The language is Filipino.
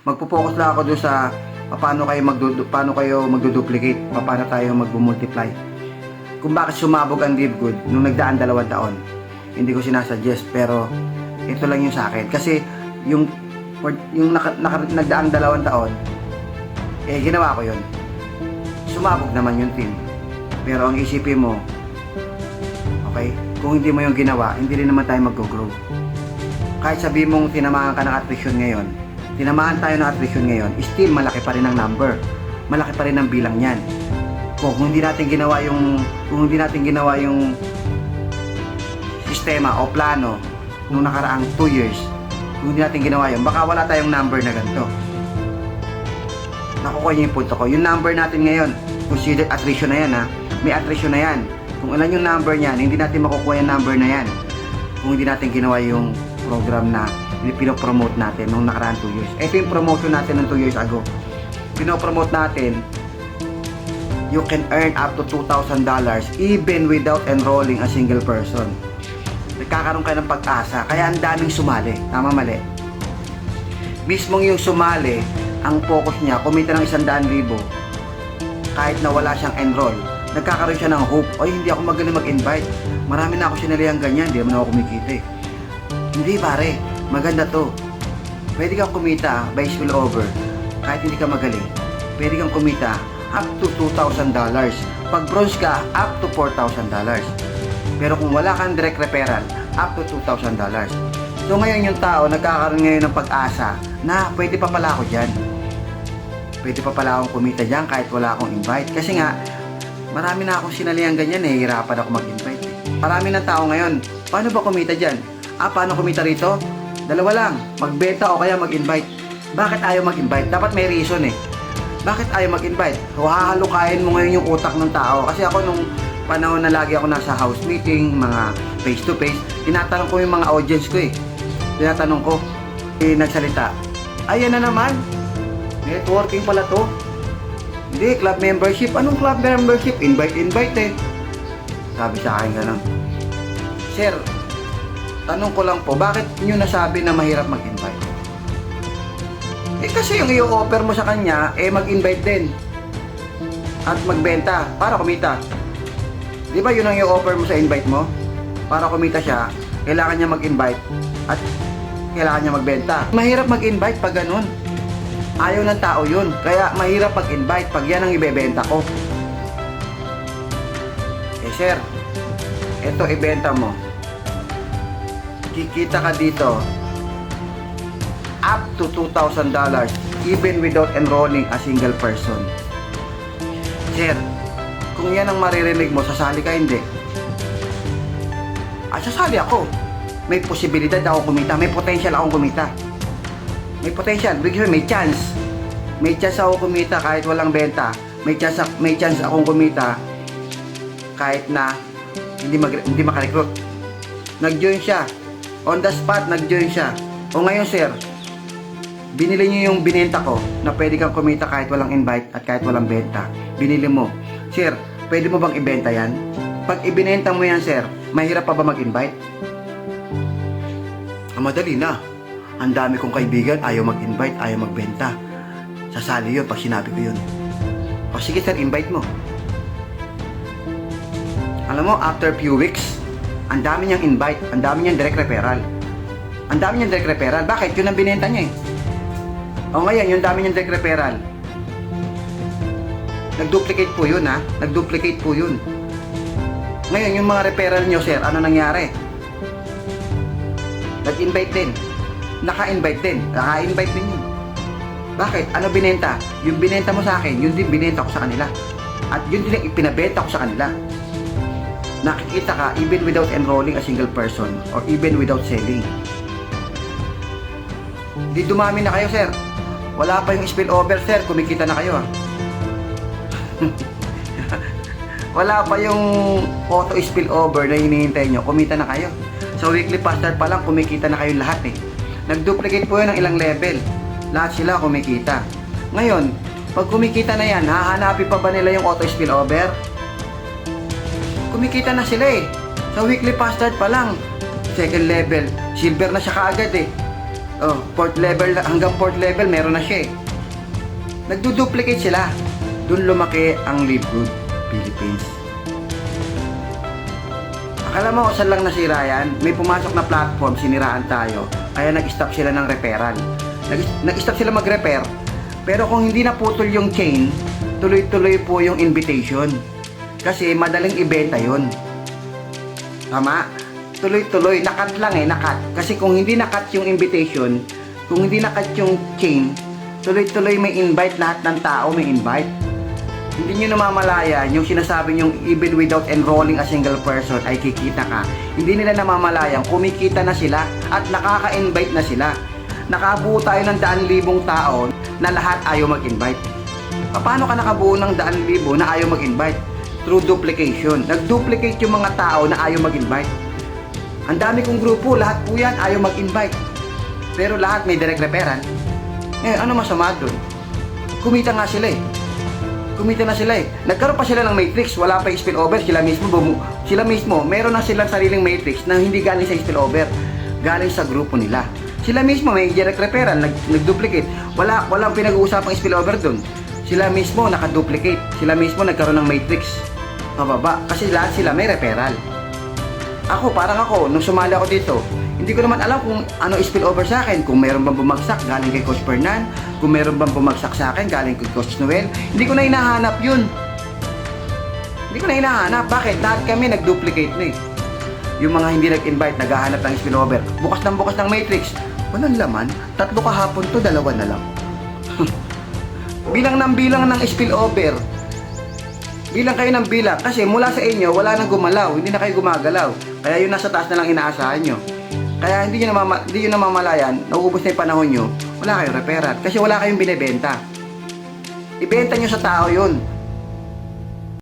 Magpo-focus lang ako doon sa paano kayo magdo-duplicate, paano tayo magmo-multiply. Kung bakit sumabog ang Livegood nung nagdaan 2 taon. Hindi ko sinasuggest, pero ito lang yung sa akin. Kasi yung nagdaang 2 taon, ginawa ko yun. Sumabog naman yung team. Pero ang isipin mo, okay, kung hindi mo yung ginawa, hindi rin naman tayo mag-grow. Kahit sabihin mong tinamaan ka ng attrition ngayon, tinamaan tayo ng attrition ngayon, still malaki pa rin ang number. Malaki pa rin ang bilang niyan. Kung hindi natin ginawa yung sistema o plano nung nakaraang 2 years, kung hindi natin ginawa yun, baka wala tayong number na ganito. Nakukuha niyo yung punto ko. Yung number natin ngayon, consider attrition na yan ha. May attrition na yan. Kung ilan yung number niyan, hindi natin makukuha yung number na yan kung hindi natin ginawa yung program na pinopromote natin nung nakaraang 2 years. Ito yung promotion natin ng 2 years ago. Pinopromote natin, you can earn up to $2,000 even without enrolling a single person. Nagkakaroon ka ng pag-asa, kaya ang daming sumali. Tama, mali? Mismong yung sumali, ang focus niya, kumita ng 100,000 kahit na wala siyang enroll. Nagkakaroon siya ng hope, ay hindi ako magaling mag-invite. Marami na ako sinalihan ganyan, hindi naman ako kumikita eh. Hindi pare, maganda to. Pwede kang kumita by spill over. Kahit hindi ka magaling, pwede kang kumita up to $2,000. Pag bronze ka, up to $4,000. Pero kung wala kang direct referral, up to $2,000. So ngayon yung tao nagkakaroon ngayon ng pag-asa na pwede pa pala ako dyan. Pwede pa pala akong kumita dyan kahit wala akong invite. Kasi nga, marami na akong sinalihan ganyan eh, hirapan ako mag-invite. Marami ng tao ngayon, paano ba kumita dyan? Paano kumita rito? Dalawa lang, magbenta o kaya mag-invite. Bakit ayaw mag-invite? Dapat may reason eh. Bakit ayaw mag-invite? Hahalukayin mo ngayon yung utak ng tao. Kasi ako nung panahon na lagi ako nasa house meeting, mga face to face, tinatanong ko yung mga audience ko eh. Tinatanong ko, nagsalita, ayan na naman, networking pala to. Hindi, club membership. Anong club membership? Invite eh. Sabi sa akin ganun. Sir, tanong ko lang po, bakit nyo nasabi na mahirap mag-invite? Kasi yung i-offer mo sa kanya, mag-invite din. At magbenta, para kumita. Di ba yun ang i-offer mo sa invite mo? Para kumita siya, kailangan niya mag-invite at kailangan niya magbenta. Mahirap mag-invite pag ganun. Ayaw ng tao yun. Kaya mahirap mag-invite pag yan ang ibebenta ko. Sir, eto ibenta mo. Kikita ka dito up to $2,000 even without enrolling a single person. Sir, kung yan ang maririnig mo, sasali ka hindi? Sasali ako. May posibilidad ako kumita. May potential akong kumita. May potential. May chance. May chance ako kumita kahit walang benta. May chance akong kumita kahit na hindi makarecruit. Nag-join siya. On the spot, nag-join siya. O ngayon, sir, binili niyo yung binenta ko na pwede kang kumita kahit walang invite at kahit walang benta. Binili mo. Sir, pwede mo bang ibenta yan? Pag ibinenta mo yan, sir, mahirap pa ba mag-invite? Madali na. Ang dami kong kaibigan, ayaw mag-invite, ayaw magbenta. Sasali yun pag sinabi ko yun. O sige sir, invite mo. Alam mo, after few weeks, ang dami niyang invite, ang dami niyang direct referral. Ang dami niyang direct referral. Bakit? Yun ang binenta niya eh. O ngayon, yung dami niyang direct referral. Nag-duplicate po yun ha. Nag-duplicate po yun. Ngayon, yung mga referral niyo sir, ano nangyari? Nag-invite din. Naka-invite din. Naka-invite din yun. Bakit? Ano binenta? Yung binenta mo sa akin, yun din binenta ko sa kanila. At yun din ang ipinabenta ko sa kanila. Nakikita ka even without enrolling a single person or even without selling. Di dumami na kayo, sir. Wala pa yung spillover, sir. Kumikita na kayo, ha. Wala pa yung auto spillover na hinihintay nyo. Kumita na kayo. Sa weekly pastor pa lang, kumikita na kayo lahat, eh. Nag-duplicate po yun ng ilang level. Lahat sila kumikita. Ngayon, pag kumikita na yan, hahanapin pa ba nila yung auto spillover? Kumikita na sila eh. Sa weekly pastor pa lang, second level, silver na siya kaagad eh. Oh, fourth level, hanggang fourth level meron na siya eh. Nagdo-duplicate sila. Doon lumaki ang Live Good Philippines. Akala mo saan lang nasira yan? May pumasok na platform, siniraan tayo, kaya nag-stop sila ng referral. Nag-stop sila mag-refer, pero kung hindi naputol yung chain, tuloy-tuloy po yung invitation. Kasi madaling ibenta yun. Tama? Tuloy-tuloy, nakat lang eh, nakat. Kasi kung hindi nakat yung invitation, kung hindi nakat yung chain, tuloy-tuloy may invite, lahat ng tao may invite. Hindi nyo namamalayan yung sinasabi nyong even without enrolling a single person ay kikita ka. Hindi nila namamalayan, kumikita na sila at nakaka-invite na sila. Nakabuo tayo ng 100,000 tao na lahat ayaw mag-invite. Paano ka nakabuo ng 100,000 na ayaw mag-invite? Through duplication. Nag-duplicate yung mga tao na ayaw mag-invite. Ang dami kong grupo, lahat po yan ayaw mag-invite. Pero lahat may direct referral. Ano masama doon? Kumita nga sila eh. Kumita na sila eh. Nagkaroon pa sila ng matrix, wala pa yung spillover. Sila mismo, meron na silang sariling matrix na hindi galing sa spillover. Galing sa grupo nila. Sila mismo may direct referral, nag-duplicate. Walang pinag-uusapang spillover doon. Sila mismo nakaduplicate. Sila mismo nagkaroon ng matrix. Pababa. Kasi lahat sila may referral. Parang ako, nung sumali ako dito, hindi ko naman alam kung ano spillover sa akin. Kung meron bang bumagsak galing kay Coach Fernan, kung meron bang bumagsak sa akin galing kay Coach Noel. Hindi ko na hinahanap yun. Hindi ko na hinahanap. Bakit? Lahat kami nag-duplicate na eh. Yung mga hindi nag-invite, naghahanap ng spillover. Bukas ng matrix. Walang laman. 3 kahapon to, 2 na lang. Bilang ng spillover. Bilang kayo ng bilang. Kasi mula sa inyo, wala nang gumalaw. Hindi na kayo gumagalaw. Kaya yung nasa taas na lang inaasahan nyo. Kaya hindi nyo namamalayan, nauubos na yung panahon nyo, wala kayong referral. Kasi wala kayong binibenta. Ibenta nyo sa tao yun.